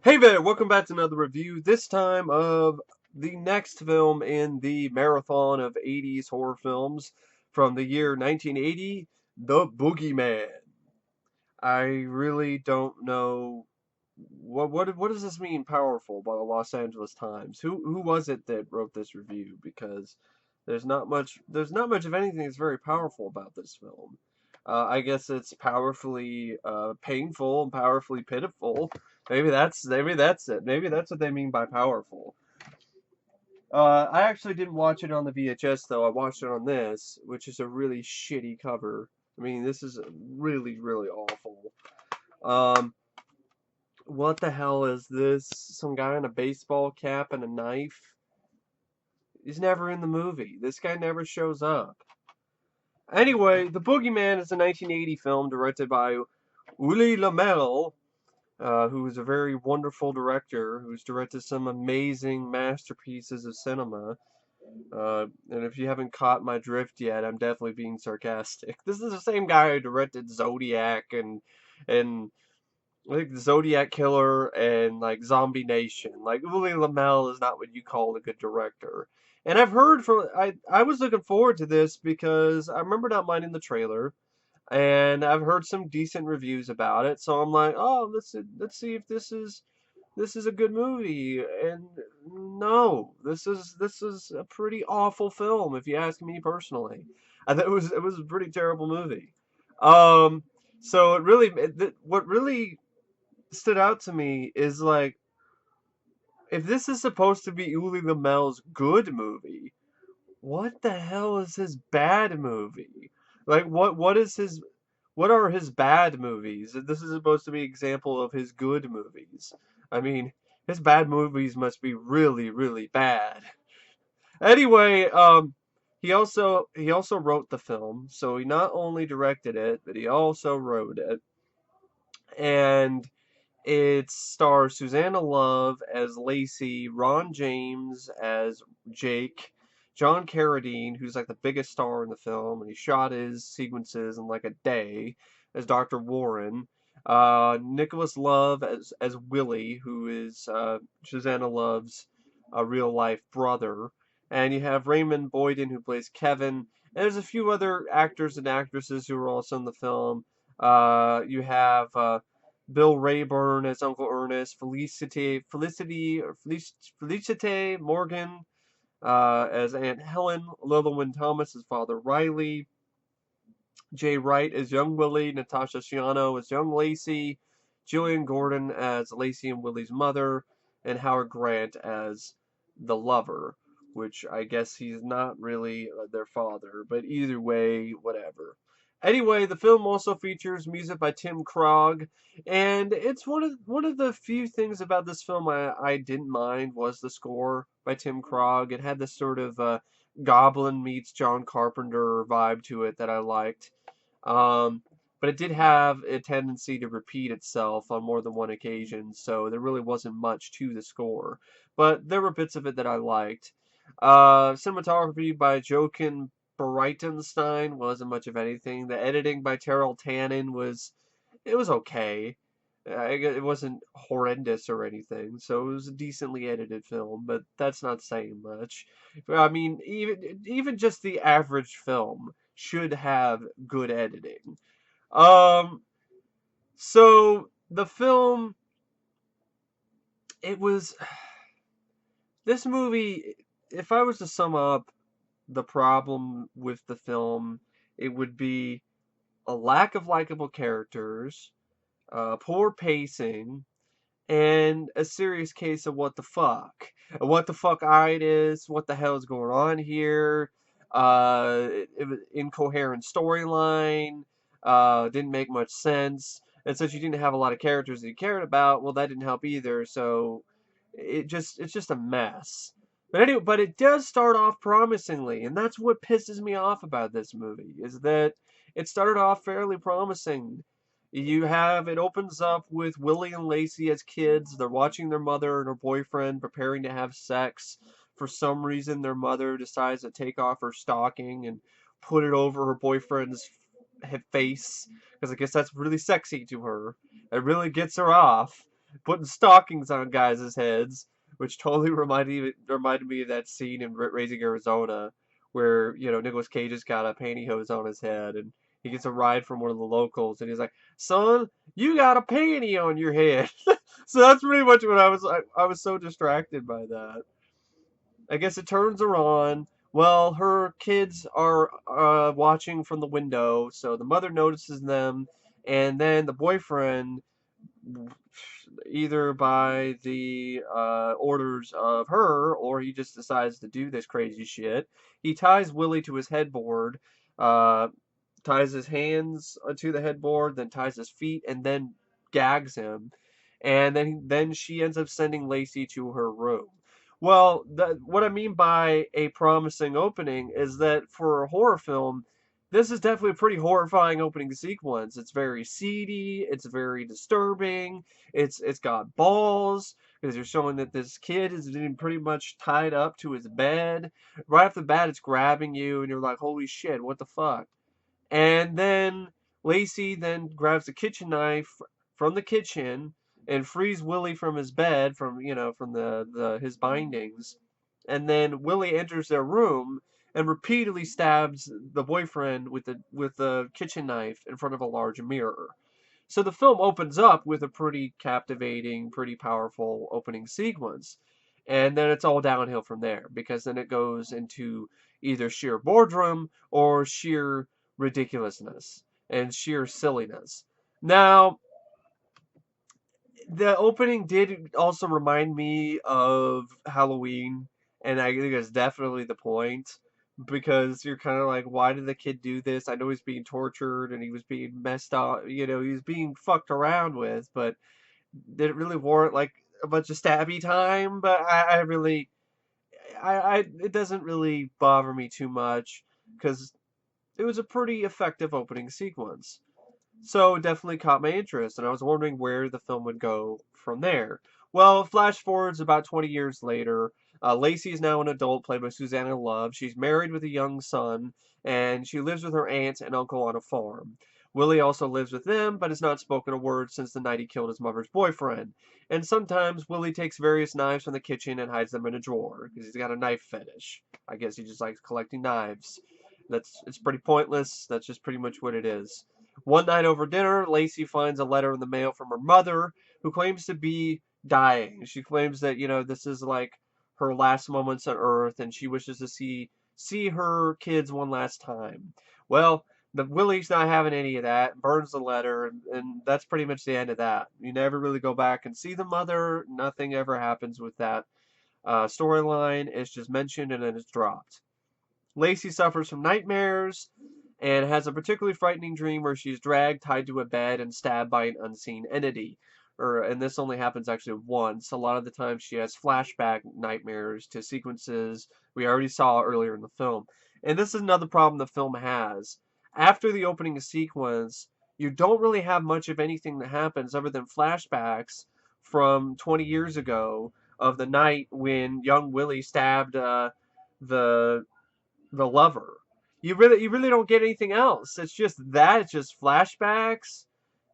Hey there, welcome back to another review, this time of the next film in the marathon of 80s horror films from the year 1980, The Boogeyman. I really don't know what does this mean, powerful, by the Los Angeles Times. Who was it that wrote this review? Because there's not much of anything that's very powerful about this film. I guess it's powerfully painful and powerfully pitiful. Maybe that's it. Maybe that's what they mean by powerful. I actually didn't watch it on the VHS though. I watched it on this, which is a really shitty cover. I mean, this is really, really awful. Um, what the hell is this? Some guy in a baseball cap and a knife? He's never in the movie. This guy never shows up. Anyway, The Boogeyman is a 1980 film directed by Ulli Lommel, who is a very wonderful director who's directed some amazing masterpieces of cinema. And if you haven't caught my drift yet, I'm definitely being sarcastic. This is the same guy who directed Zodiac and I think Zodiac Killer and like Zombie Nation. Like Ulli Lommel is not what you call a good director. And I've heard from I was looking forward to this because I remember not minding the trailer, and I've heard some decent reviews about it. So I'm like, oh, let's see if this is a good movie. And no, this is a pretty awful film if you ask me personally. I thought it was a pretty terrible movie. Um, so what really stood out to me is like, if this is supposed to be Uli Lomel's good movie, what the hell is his bad movie? Like what are his bad movies? This is supposed to be an example of his good movies. I mean, his bad movies must be really, really bad. Anyway, he also wrote the film, so he not only directed it, but he also wrote it. And it stars Suzanna Love as Lacey, Ron James as Jake, John Carradine, who's like the biggest star in the film, and he shot his sequences in like a day, as Dr. Warren. Nicholas Love as Willie, who is Suzanna Love's real life brother, and you have Raymond Boyden who plays Kevin. And there's a few other actors and actresses who are also in the film. You have Bill Rayburn as Uncle Ernest, Felicite Morgan as Aunt Helen, Llewelyn Thomas as Father Riley, Jay Wright as young Willie, Natasha Shiano as young Lacey, Gillian Gordon as Lacey and Willie's mother, and Howard Grant as the lover, which I guess he's not really their father, but either way, whatever. Anyway, the film also features music by Tim Krog, and it's one of the few things about this film I didn't mind was the score by Tim Krog. It had this sort of Goblin meets John Carpenter vibe to it that I liked. Um, but it did have a tendency to repeat itself on more than one occasion, so there really wasn't much to the score. But there were bits of it that I liked. Cinematography by Jochen Breitenstein wasn't much of anything. The editing by Terrell Tannen was okay. It wasn't horrendous or anything, so it was a decently edited film, but that's not saying much. I mean, even just the average film should have good editing. Um, so the film, it was this movie. If I was to sum up the problem with the film, it would be a lack of likable characters, poor pacing, and a serious case of what the fuck. What the fuck itis, what the hell is going on here? It was incoherent storyline, didn't make much sense. And since you didn't have a lot of characters that you cared about, well, that didn't help either. So it's just a mess. But anyway, but it does start off promisingly, and that's what pisses me off about this movie, is that it started off fairly promising. It opens up with Willie and Lacey as kids. They're watching their mother and her boyfriend preparing to have sex. For some reason, their mother decides to take off her stocking and put it over her boyfriend's face, because I guess that's really sexy to her. It really gets her off. putting stockings on guys' heads, which totally reminded me of that scene in Raising Arizona, where Nicolas Cage has got a pantyhose on his head, and he gets a ride from one of the locals, and he's like, "Son, you got a panty on your head." So that's pretty much what I was so distracted by that. I guess it turns her on. Well, her kids are watching from the window, so the mother notices them, and then the boyfriend, either by the orders of her or he just decides to do this crazy shit, he ties Willie to his headboard, uh, ties his hands to the headboard, then ties his feet, and then gags him. And then she ends up sending Lacey to her room. Well, what I mean by a promising opening is that for a horror film, this is definitely a pretty horrifying opening sequence. It's very seedy, it's very disturbing, it's got balls, because you're showing that this kid is being pretty much tied up to his bed. Right off the bat, it's grabbing you, and you're like, holy shit, what the fuck? And then Lacey then grabs a kitchen knife from the kitchen and frees Willie from his bed, from his bindings. And then Willie enters their room and repeatedly stabs the boyfriend with the kitchen knife in front of a large mirror. So the film opens up with a pretty captivating, pretty powerful opening sequence. And then it's all downhill from there, because then it goes into either sheer boredom or sheer ridiculousness and sheer silliness. Now, the opening did also remind me of Halloween, and I think that's definitely the point. Because you're kind of like, why did the kid do this? I know he's being tortured and he was being messed up, he was being fucked around with, but did it really warrant like a bunch of stabby time? But I really, it doesn't really bother me too much because it was a pretty effective opening sequence. So it definitely caught my interest, and I was wondering where the film would go from there. Well, flash forwards about 20 years later. Lacey is now an adult, played by Suzanna Love. She's married with a young son, and she lives with her aunt and uncle on a farm. Willie also lives with them, but has not spoken a word since the night he killed his mother's boyfriend. And sometimes Willie takes various knives from the kitchen and hides them in a drawer, because he's got a knife fetish. I guess he just likes collecting knives. It's pretty pointless. That's just pretty much what it is. One night over dinner, Lacey finds a letter in the mail from her mother, who claims to be dying. She claims that, this is like her last moments on Earth, and she wishes to see her kids one last time. Well, the Willie's not having any of that, burns the letter, and that's pretty much the end of that. You never really go back and see the mother. Nothing ever happens with that storyline. It's just mentioned and then it's dropped. Lacey suffers from nightmares and has a particularly frightening dream where she's dragged, tied to a bed, and stabbed by an unseen entity. And this only happens actually once. A lot of the time, she has flashback nightmares to sequences we already saw earlier in the film. And this is another problem the film has. After the opening sequence, you don't really have much of anything that happens other than flashbacks from 20 years ago of the night when young Willie stabbed the the lover. You really don't get anything else. It's just that. It's just flashbacks,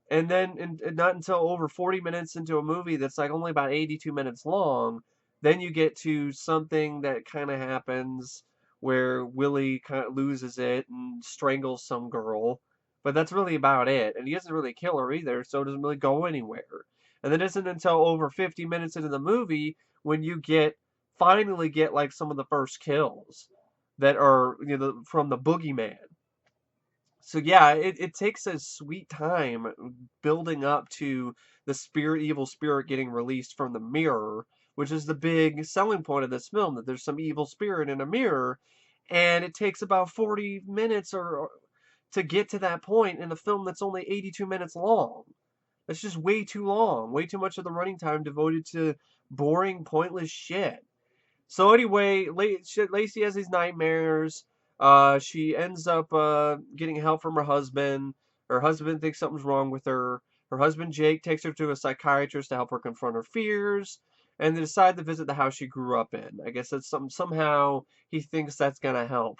and then and not until over 40 minutes into a movie that's like only about 82 minutes long, then you get to something that kind of happens where Willie kind of loses it and strangles some girl, but that's really about it. And he doesn't really kill her either, so it doesn't really go anywhere. And then it isn't until over 50 minutes into the movie when you finally get like some of the first kills that are from the Boogeyman. So yeah, it takes a sweet time building up to the evil spirit getting released from the mirror, which is the big selling point of this film, that there's some evil spirit in a mirror, and it takes about 40 minutes or to get to that point in a film that's only 82 minutes long. That's just way too long, way too much of the running time devoted to boring, pointless shit. So anyway, Lacey has these nightmares. She ends up getting help from her husband. Her husband thinks something's wrong with her. Her husband Jake takes her to a psychiatrist to help her confront her fears, and they decide to visit the house she grew up in. I guess that's somehow he thinks that's gonna help.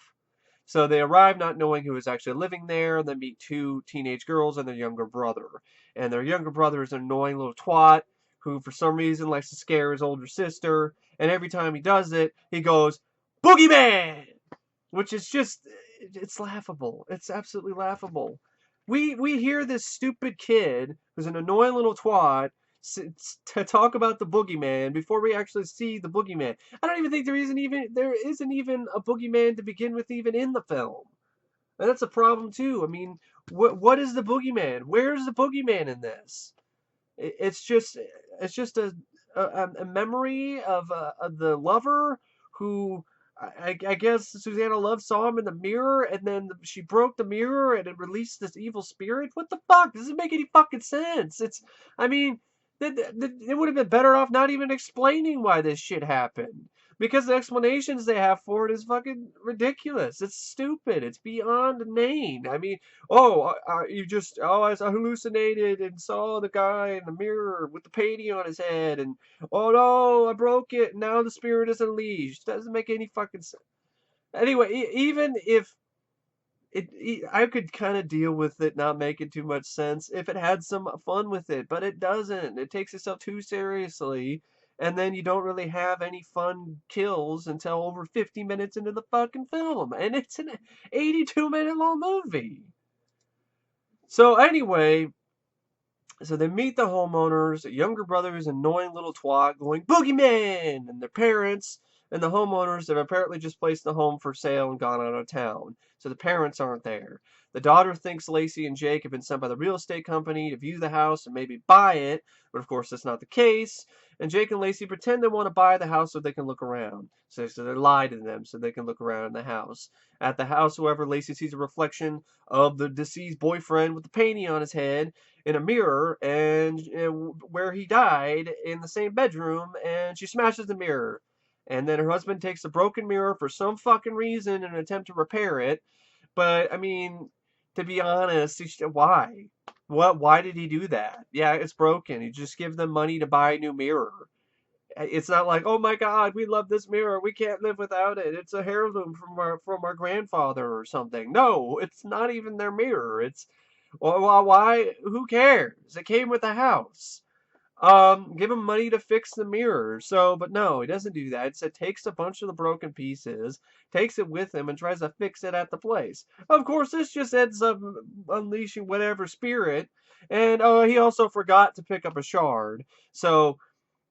So they arrive not knowing who is actually living there, and then meet two teenage girls and their younger brother. And their younger brother is an annoying little twat who for some reason likes to scare his older sister, and every time he does it, he goes, Boogeyman! Which is just, it's laughable. It's absolutely laughable. We hear this stupid kid, who's an annoying little twat, to talk about the boogeyman before we actually see the boogeyman. I don't even think there isn't even a boogeyman to begin with, even in the film. And that's a problem too. I mean, what is the boogeyman? Where's the boogeyman in this? It's just a memory of the lover who I guess Suzanna Love saw him in the mirror, and then she broke the mirror and it released this evil spirit. What the fuck? Doesn't make any fucking sense. I mean, it would have been better off not even explaining why this shit happened. Because the explanations they have for it is fucking ridiculous. It's stupid. It's beyond inane. I mean, I hallucinated and saw the guy in the mirror with the painting on his head, and oh no, I broke it, and now the spirit is unleashed. Doesn't make any fucking sense. Anyway, even if I could kind of deal with it not making too much sense if it had some fun with it, but it doesn't. It takes itself too seriously, and then you don't really have any fun kills until over 50 minutes into the fucking film, and it's an 82-minute long movie. So anyway, so they meet the homeowners. The younger brother is an annoying little twat going, Boogeyman! And their parents and the homeowners have apparently just placed the home for sale and gone out of town. So the parents aren't there. The daughter thinks Lacey and Jake have been sent by the real estate company to view the house and maybe buy it, but of course that's not the case. And Jake and Lacey pretend they want to buy the house so they can look around. So they lie to them so they can look around in the house. At the house, however, Lacey sees a reflection of the deceased boyfriend with the painting on his head in a mirror, and where he died in the same bedroom, and she smashes the mirror. And then her husband takes the broken mirror for some fucking reason in an attempt to repair it. But I mean, to be honest, why? Why did he do that? Yeah, it's broken. You just give them money to buy a new mirror. It's not like, oh my God, we love this mirror. We can't live without it. It's a heirloom from our grandfather or something. No, it's not even their mirror. It's well, why? Who cares? It came with the house. Give him money to fix the mirror. So, but no, he doesn't do that. Instead, takes a bunch of the broken pieces, takes it with him, and tries to fix it at the place. Of course, this just ends up unleashing whatever spirit. And he also forgot to pick up a shard. So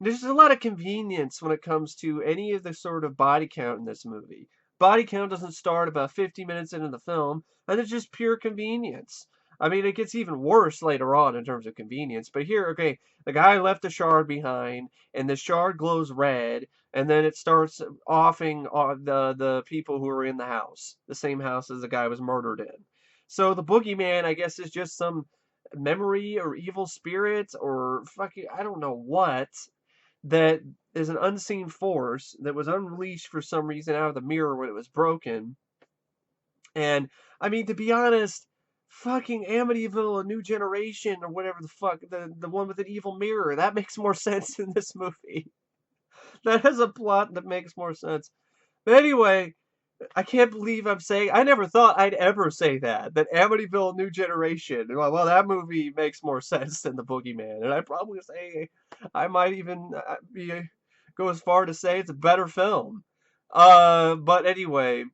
there's a lot of convenience when it comes to any of the sort of body count in this movie. Body count doesn't start about 50 minutes into the film, and it's just pure convenience. I mean, it gets even worse later on in terms of convenience. But here, okay, the guy left a shard behind, and the shard glows red, and then it starts offing the people who are in the house, the same house as the guy was murdered in. So the boogeyman, I guess, is just some memory or evil spirit or fucking, I don't know what, that is an unseen force that was unleashed for some reason out of the mirror when it was broken. And, I mean, to be honest, fucking Amityville, A New Generation, or whatever the fuck, the one with an evil mirror, that makes more sense in this movie. That has a plot that makes more sense. But anyway, I can't believe I'm saying, I never thought I'd ever say that Amityville, New Generation, well, that movie makes more sense than The Boogeyman. And I'd probably say, I might even go as far to say it's a better film. But anyway,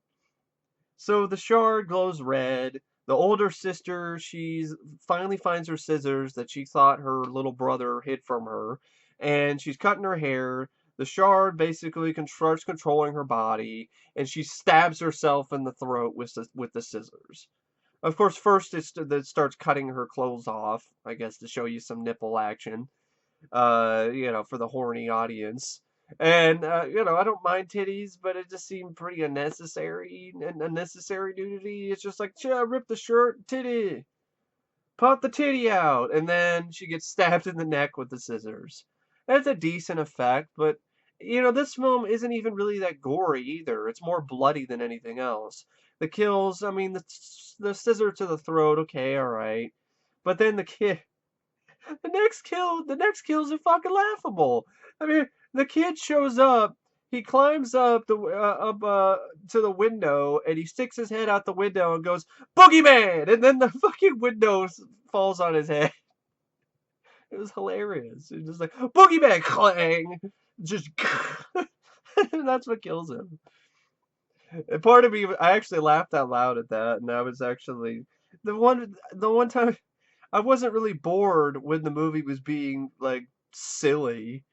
so the shard glows red. The older sister, she's finally finds her scissors that she thought her little brother hid from her, and she's cutting her hair. The shard basically starts controlling her body, and she stabs herself in the throat with the scissors. Of course, first it starts cutting her clothes off, I guess to show you some nipple action, for the horny audience. And, I don't mind titties, but it just seemed pretty unnecessary, and unnecessary nudity. It's just like, rip the shirt, titty, pop the titty out, and then she gets stabbed in the neck with the scissors. That's a decent effect, but, this film isn't even really that gory either. It's more bloody than anything else. The kills, I mean, the scissor to the throat, okay, alright. But then the next kills are fucking laughable. I mean, the kid shows up, he climbs up to the window, and he sticks his head out the window and goes, Boogeyman! And then the fucking window falls on his head. It was hilarious. It was just like Boogeyman clang, just and that's what kills him. And part of me, I actually laughed out loud at that, and I was actually the one time I wasn't really bored when the movie was being like silly,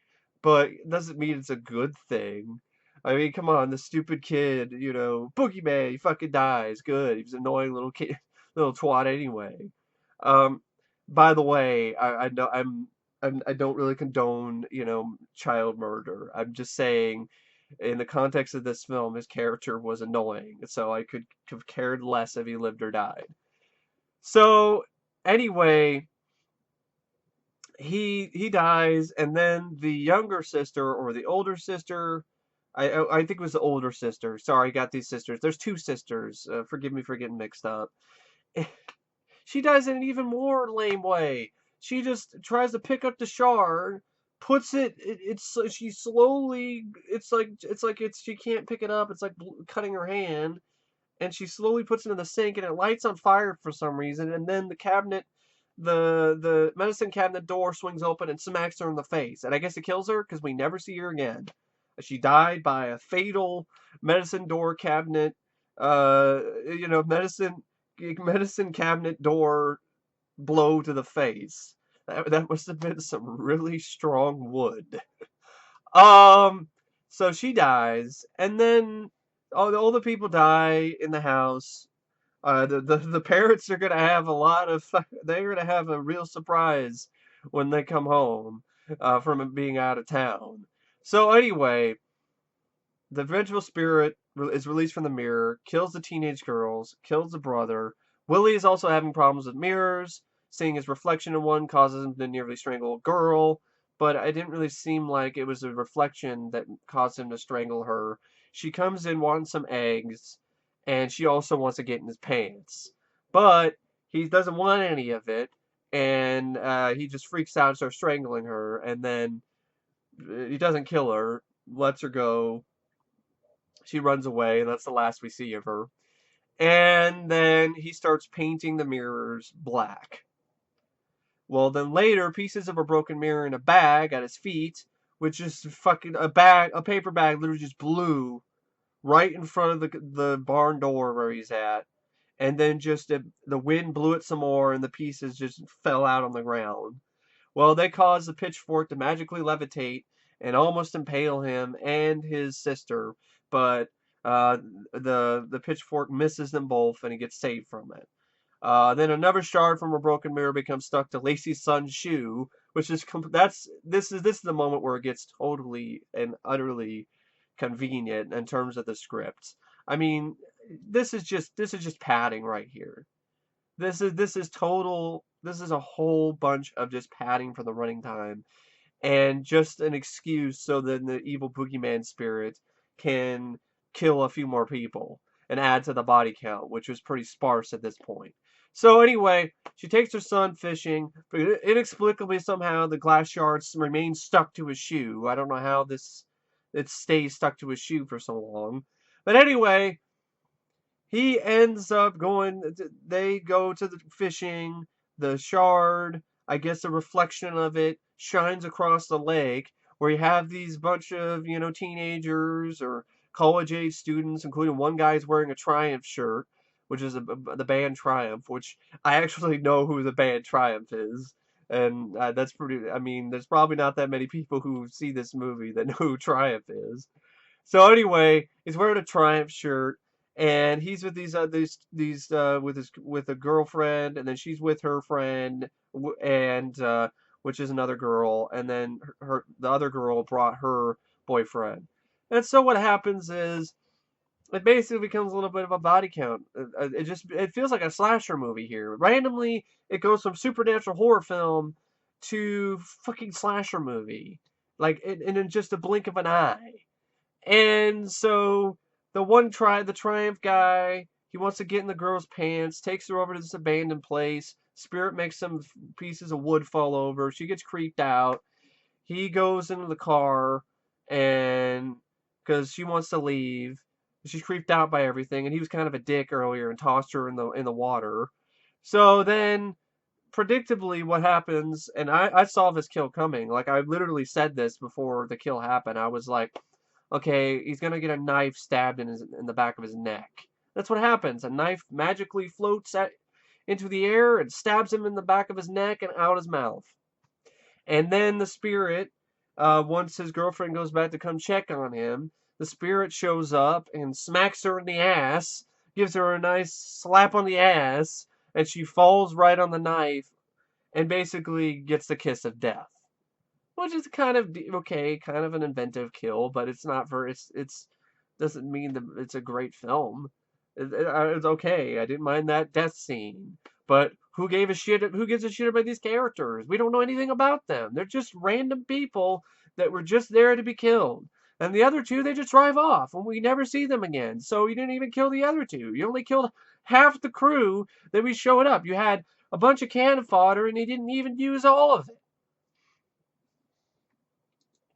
but it doesn't mean it's a good thing. I mean, come on, the stupid kid, Boogeyman, he fucking dies. Good. He was an annoying little kid, little twat anyway. Um, by the way, I know I don't really condone, child murder. I'm just saying, in the context of this film, his character was annoying, so I could have cared less if he lived or died. So anyway, he dies, and then the younger sister or the older sister, I think it was the older sister. Sorry, I got these sisters. There's two sisters. Forgive me for getting mixed up. She dies in an even more lame way. She just tries to pick up the shard, puts it's she slowly. It's she can't pick it up. It's like cutting her hand, and she slowly puts it in the sink, and it lights on fire for some reason, and then the medicine cabinet door swings open and smacks her in the face, and I guess it kills her because we never see her again. She died by a fatal medicine door cabinet, medicine cabinet door blow to the face. That must have been some really strong wood. Um, so she dies, and then all the people die in the house. The parents are gonna have a lot of they're gonna have a real surprise when they come home from being out of town. So anyway, the vengeful spirit is released from the mirror, kills the teenage girls, kills the brother. Willie is also having problems with mirrors. Seeing his reflection in one causes him to nearly strangle a girl, but it didn't really seem like it was a reflection that caused him to strangle her. She comes in wanting some eggs, and she also wants to get in his pants. But he doesn't want any of it, and he just freaks out and starts strangling her, and then he doesn't kill her, lets her go. She runs away, and that's the last we see of her. And then he starts painting the mirrors black. Well, then later, pieces of a broken mirror in a bag at his feet, which is fucking a paper bag, literally just blew right in front of the barn door where he's at, and then just the wind blew it some more, and the pieces just fell out on the ground. Well, they cause the pitchfork to magically levitate and almost impale him and his sister, but uh, the pitchfork misses them both, and he gets saved from it. Then another shard from a broken mirror becomes stuck to Lacey's son's shoe, which is this is the moment where it gets totally and utterly convenient in terms of the script. I mean, this is just padding right here. This is a whole bunch of just padding for the running time, and just an excuse so that the evil boogeyman spirit can kill a few more people and add to the body count, which was pretty sparse at this point. So anyway, she takes her son fishing, but inexplicably somehow the glass shards remain stuck to his shoe. I don't know how it stays stuck to his shoe for so long. But anyway, he ends up they go to the fishing. The shard, I guess a reflection of it, shines across the lake where you have these bunch of, teenagers or college age students, including one guy's wearing a Triumph shirt, which is the band Triumph, which I actually know who the band Triumph is. And that's pretty, I mean, there's probably not that many people who see this movie that know who Triumph is. So anyway, he's wearing a Triumph shirt, and he's with these with a girlfriend, and then she's with her friend, and which is another girl, and then the other girl brought her boyfriend. And so what happens is it basically becomes a little bit of a body count. It feels like a slasher movie here. Randomly, it goes from supernatural horror film to fucking slasher movie, like in just a blink of an eye. And so the Triumph guy, he wants to get in the girl's pants, takes her over to this abandoned place. Spirit makes some pieces of wood fall over. She gets creeped out. He goes into the car, and because she wants to leave, she's creeped out by everything. And he was kind of a dick earlier and tossed her in the water. So then predictably, what happens, and I saw this kill coming. Like, I literally said this before the kill happened. I was like, okay, he's gonna get a knife stabbed in the back of his neck. That's what happens. A knife magically floats into the air and stabs him in the back of his neck and out his mouth. And then the spirit, once his girlfriend goes back to come check on him, the spirit shows up and smacks her in the ass, gives her a nice slap on the ass, and she falls right on the knife and basically gets the kiss of death. Which is kind of okay, kind of an inventive kill, but it's not for it's doesn't mean that it's a great film. It's okay. I didn't mind that death scene, but who gave a shit? Who gives a shit about these characters? We don't know anything about them. They're just random people that were just there to be killed. And the other two, they just drive off, and we never see them again. So you didn't even kill the other two. You only killed half the crew that we showed up. You had a bunch of cannon fodder, and you didn't even use all of it.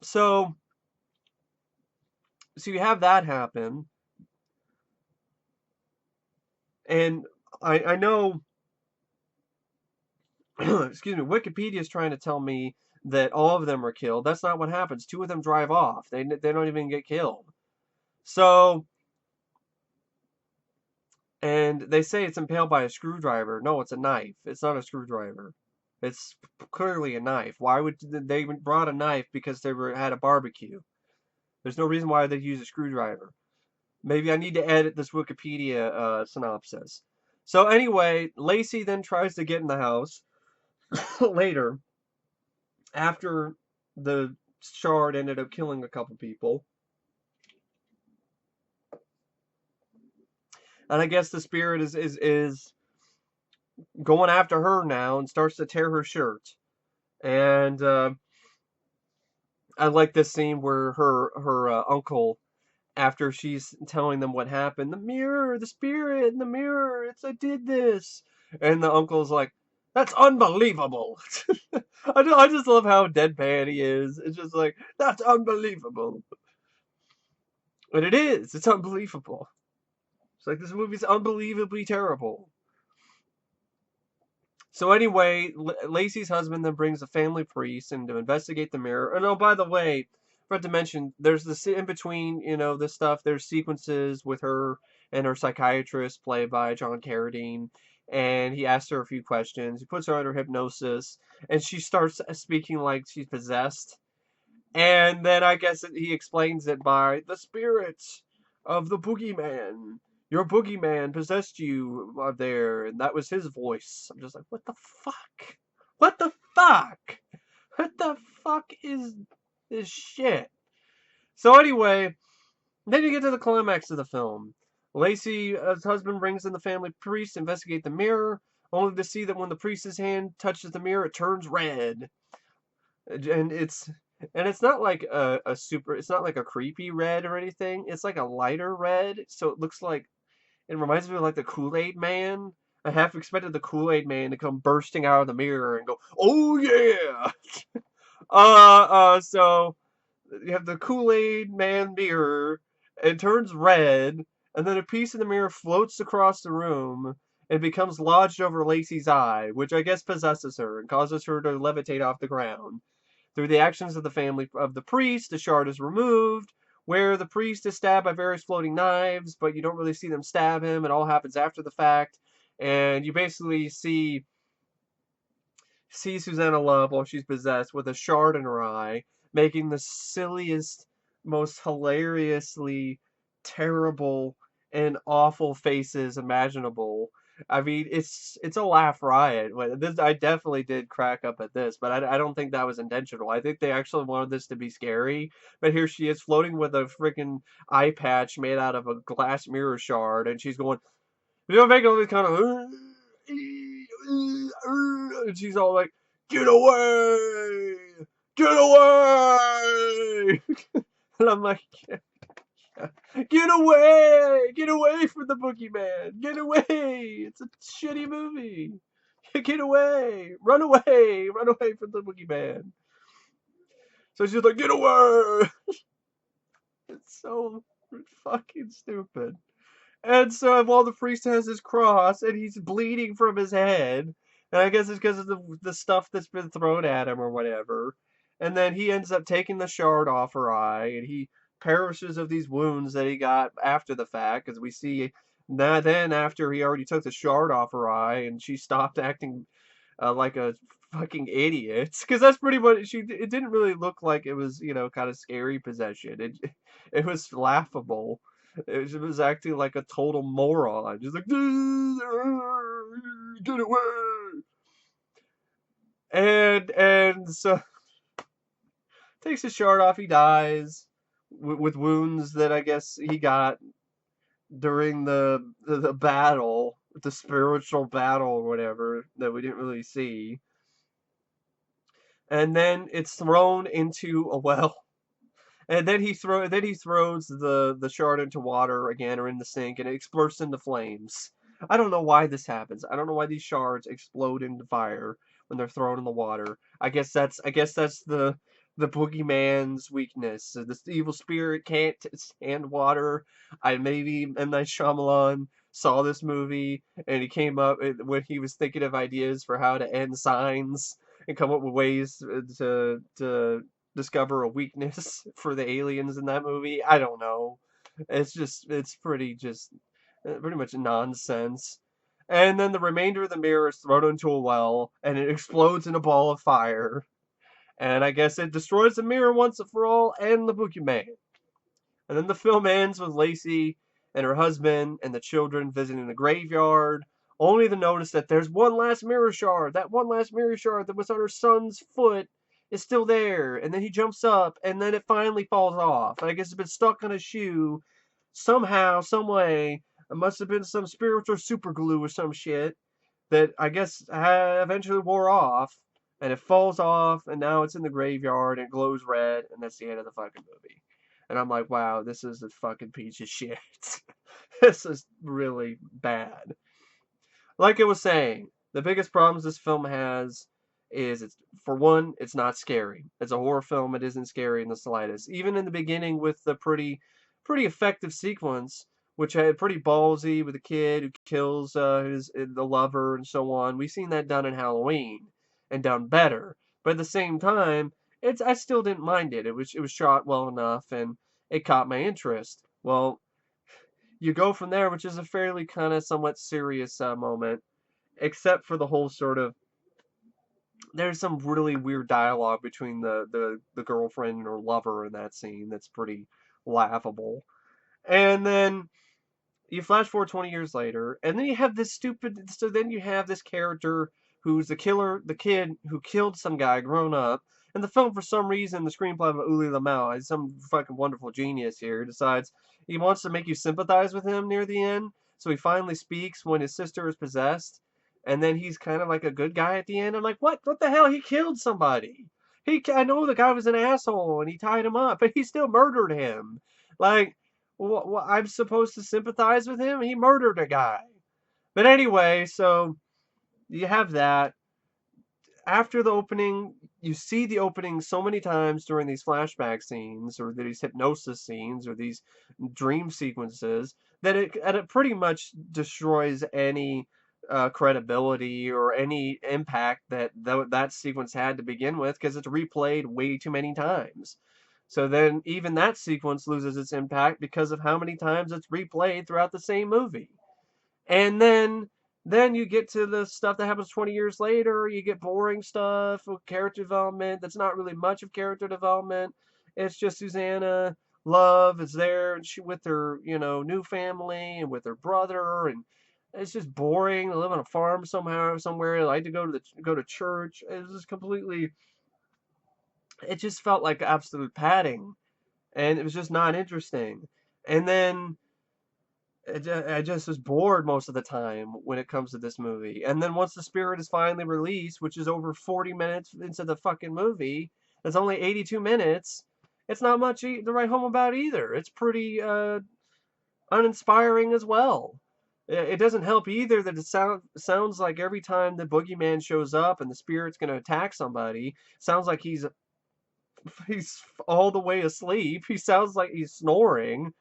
So you have that happen, and I know, excuse me, Wikipedia is trying to tell me that all of them are killed. That's not what happens. Two of them drive off. They don't even get killed. So, and they say it's impaled by a screwdriver. No, it's a knife. It's not a screwdriver. It's clearly a knife. Why would they brought a knife? Because they had a barbecue. There's no reason why they'd use a screwdriver. Maybe I need to edit this Wikipedia synopsis. So anyway, Lacey then tries to get in the house later after the shard ended up killing a couple people. And I guess the spirit is going after her now and starts to tear her shirt. And I like this scene where her uncle, after she's telling them what happened, the mirror, the spirit in the mirror, I did this. And the uncle's like, that's unbelievable. I just love how deadpan he is. It's just like, that's unbelievable. And it is. It's unbelievable. It's like, this movie's unbelievably terrible. So anyway, Lacey's husband then brings a family priest in to investigate the mirror. And oh, by the way, I forgot to mention, there's this in between, this stuff. There's sequences with her and her psychiatrist, played by John Carradine, and he asks her a few questions. He puts her under hypnosis, and she starts speaking like she's possessed. And then I guess he explains it by the spirits of the boogeyman. Your boogeyman possessed you there, and that was his voice. I'm just like, what the fuck? What the fuck? What the fuck is this shit? So anyway, then you get to the climax of the film. Lacey's husband brings in the family priest to investigate the mirror, only to see that when the priest's hand touches the mirror, it turns red. And it's not like it's not like a creepy red or anything. It's like a lighter red, so it looks like, it reminds me of like the Kool-Aid Man. I half expected the Kool-Aid Man to come bursting out of the mirror and go, "Oh yeah!" So you have the Kool-Aid Man mirror. It turns red, and then a piece of the mirror floats across the room and becomes lodged over Lacey's eye, which I guess possesses her and causes her to levitate off the ground. Through the actions of the family of the priest, the shard is removed, where the priest is stabbed by various floating knives, but you don't really see them stab him. It all happens after the fact. And you basically see Suzanna Love while she's possessed with a shard in her eye, making the silliest, most hilariously terrible and awful faces imaginable. I mean, it's a laugh riot. I definitely did crack up at this, but I don't think that was intentional. I think they actually wanted this to be scary. But here she is floating with a freaking eye patch made out of a glass mirror shard, and she's going, making all these kind of, and she's all like, "Get away! Get away!" And I'm like, "Get away! Get away from the boogeyman! Get away! It's a shitty movie! Get away! Run away! Run away from the boogeyman!" So she's like, "Get away!" It's so fucking stupid. And so while the priest has his cross and he's bleeding from his head, And I guess it's because of the stuff that's been thrown at him or whatever. And then he ends up taking the shard off her eye, and he perishes of these wounds that he got after the fact, because we see that then after he already took the shard off her eye, and she stopped acting like a fucking idiot. Because that's pretty much she. It didn't really look like it was, kind of scary possession. It was laughable. It was acting like a total moron, just like get away. And so takes his shard off. He dies with wounds that I guess he got during the battle, the spiritual battle or whatever that we didn't really see. And then it's thrown into a well. And then he throws the shard into water again or in the sink, and it explodes into flames. I don't know why this happens. I don't know why these shards explode into fire when they're thrown in the water. I guess that's the boogeyman's weakness. This evil spirit can't stand water. I maybe M. Night Shyamalan saw this movie and he came up when he was thinking of ideas for how to end signs and come up with ways to discover a weakness for the aliens in that movie. I don't know. It's pretty much nonsense. And then the remainder of the mirror is thrown into a well, and it explodes in a ball of fire. And I guess it destroys the mirror once and for all, and the Boogeyman. And then the film ends with Lacey and her husband and the children visiting the graveyard, only to notice that there's one last mirror shard. That one last mirror shard that was on her son's foot is still there. And then he jumps up, and then it finally falls off. And I guess it's been stuck on his shoe somehow, some way. It must have been some spiritual super glue or some shit that I guess eventually wore off. And it falls off, and now it's in the graveyard, and it glows red, and that's the end of the fucking movie. And I'm like, wow, this is a fucking piece of shit. This is really bad. Like I was saying, the biggest problems this film has is it's for one, it's not scary. It's a horror film. It isn't scary in the slightest. Even in the beginning with the pretty effective sequence, which had pretty ballsy with the kid who kills the lover and so on. We've seen that done in Halloween and done better. But at the same time, I still didn't mind it. It was shot well enough and it caught my interest. Well, you go from there, which is a fairly kind of somewhat serious moment, except for the whole sort of there's some really weird dialogue between the girlfriend and her lover in that scene that's pretty laughable. And then you flash forward 20 years later, and then you have this stupid. So then you have this character who's the killer, the kid who killed some guy grown up. And the film, for some reason, the screenplay of Ulli Lommel, some fucking wonderful genius here, decides he wants to make you sympathize with him near the end. So he finally speaks when his sister is possessed, and then he's kind of like a good guy at the end. I'm like, what? What the hell? He killed somebody. I know the guy was an asshole and he tied him up, but he still murdered him. Like, I'm supposed to sympathize with him? He murdered a guy. But anyway, so you have that. After the opening, you see the opening so many times during these flashback scenes, or these hypnosis scenes, or these dream sequences, that it pretty much destroys any credibility or any impact that sequence had to begin with, because it's replayed way too many times. So then even that sequence loses its impact because of how many times it's replayed throughout the same movie. And then you get to the stuff that happens 20 years later. You get boring stuff with character development that's not really much of character development. It's just Suzanna Love is there and she with her, new family and with her brother, and it's just boring. They live on a farm somehow somewhere. They like to go to church. It's just completely it just felt like absolute padding, and it was just not interesting. And then I just was bored most of the time when it comes to this movie. And then once the spirit is finally released, which is over 40 minutes into the fucking movie, it's only 82 minutes. It's not much to write home about either. It's pretty uninspiring as well. It doesn't help either that sounds like every time the boogeyman shows up and the spirit's going to attack somebody, sounds like he's all the way asleep. He sounds like he's snoring.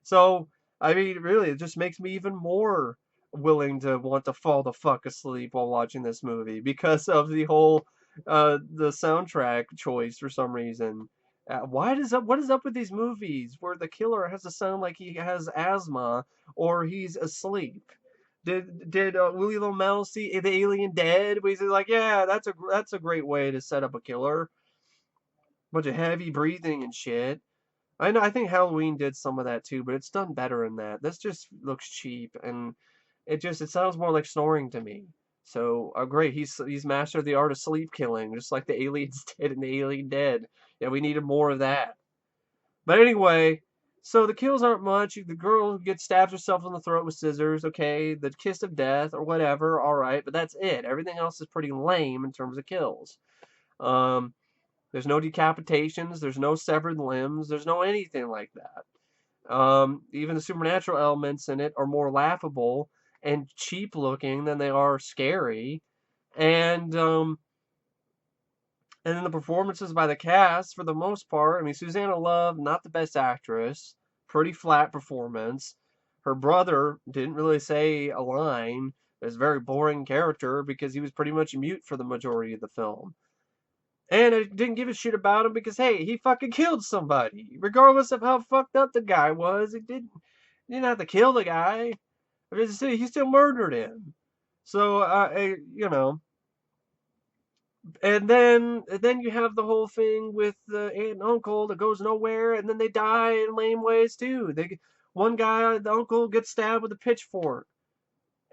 So, I mean, really, it just makes me even more willing to want to fall the fuck asleep while watching this movie because of the whole the soundtrack choice for some reason. What is up with these movies where the killer has to sound like he has asthma or he's asleep? Did Willie Lommel see the Alien Dead? Where he's like, yeah, that's a great way to set up a killer. Bunch of heavy breathing and shit. I know. I think Halloween did some of that too, but it's done better than that. This just looks cheap, and it sounds more like snoring to me. So great, he's mastered the art of sleep killing, just like the aliens did in the Alien Dead. Yeah, we needed more of that. But anyway, so the kills aren't much. The girl gets stabs herself in the throat with scissors. Okay, the kiss of death or whatever. All right, but that's it. Everything else is pretty lame in terms of kills. Um, there's no decapitations. There's no severed limbs. There's no anything like that. Even the supernatural elements in it are more laughable and cheap looking than they are scary. And and then the performances by the cast, for the most part, I mean, Suzanna Love, not the best actress, pretty flat performance. Her brother didn't really say a line. It was a very boring character because he was pretty much mute for the majority of the film. And I didn't give a shit about him because, hey, he fucking killed somebody. Regardless of how fucked up the guy was, he didn't have to kill the guy. He still murdered him. So, and then you have the whole thing with the aunt and uncle that goes nowhere, and then they die in lame ways too. One guy, the uncle, gets stabbed with a pitchfork,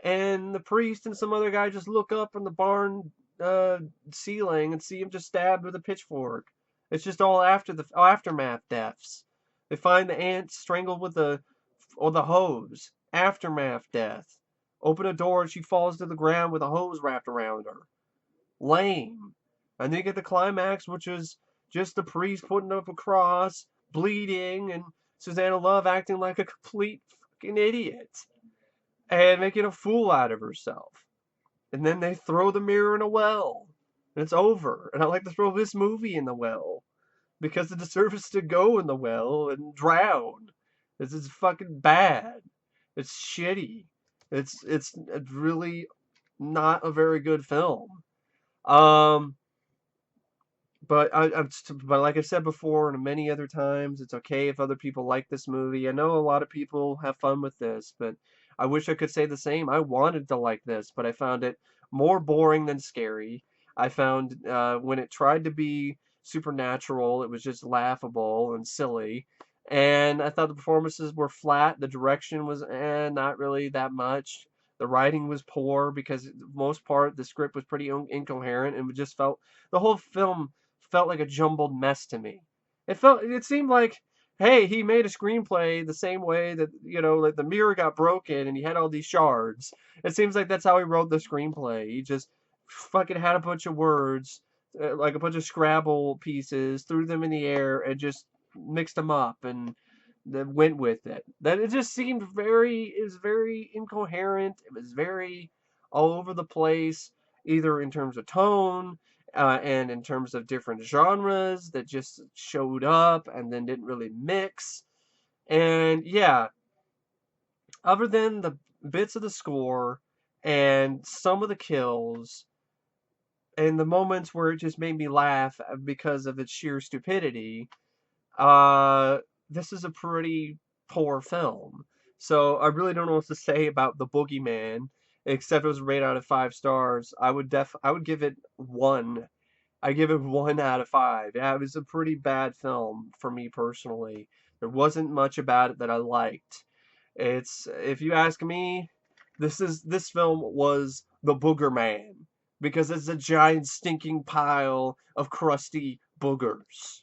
and the priest and some other guy just look up from the barn uh, ceiling and see him just stabbed with a pitchfork. It's just all after the aftermath deaths. They find the aunt strangled with the hose. Aftermath death. Open a door and she falls to the ground with a hose wrapped around her. Lame. And then you get the climax, which is just the priest putting up a cross, bleeding, and Suzanna Love acting like a complete fucking idiot and making a fool out of herself. And then they throw the mirror in a well. And it's over. And I like to throw this movie in the well. Because it deserves to go in the well and drown. This is fucking bad. It's shitty. It's really not a very good film. Um, but like I said before, and many other times, it's okay if other people like this movie. I know a lot of people have fun with this, but I wish I could say the same. I wanted to like this, but I found it more boring than scary. I found when it tried to be supernatural, it was just laughable and silly. And I thought the performances were flat. The direction was not really that much. The writing was poor because, for the most part, the script was pretty incoherent, and it just felt the whole film felt like a jumbled mess to me. It seemed like, hey, he made a screenplay the same way that, like the mirror got broken and he had all these shards. It seems like that's how he wrote the screenplay. He just fucking had a bunch of words, like a bunch of Scrabble pieces, threw them in the air and just mixed them up and then went with it. That it just seemed it was very incoherent. It was very all over the place, either in terms of tone, and in terms of different genres that just showed up and then didn't really mix. And yeah, other than the bits of the score and some of the kills and the moments where it just made me laugh because of its sheer stupidity, uh, this is a pretty poor film. So I really don't know what to say about the Boogeyman, except it was rated out of 5 stars. I would give it one. I give it 1 out of 5. Yeah, it was a pretty bad film for me personally. There wasn't much about it that I liked. If you ask me, this film was the Booger Man because it's a giant stinking pile of crusty boogers.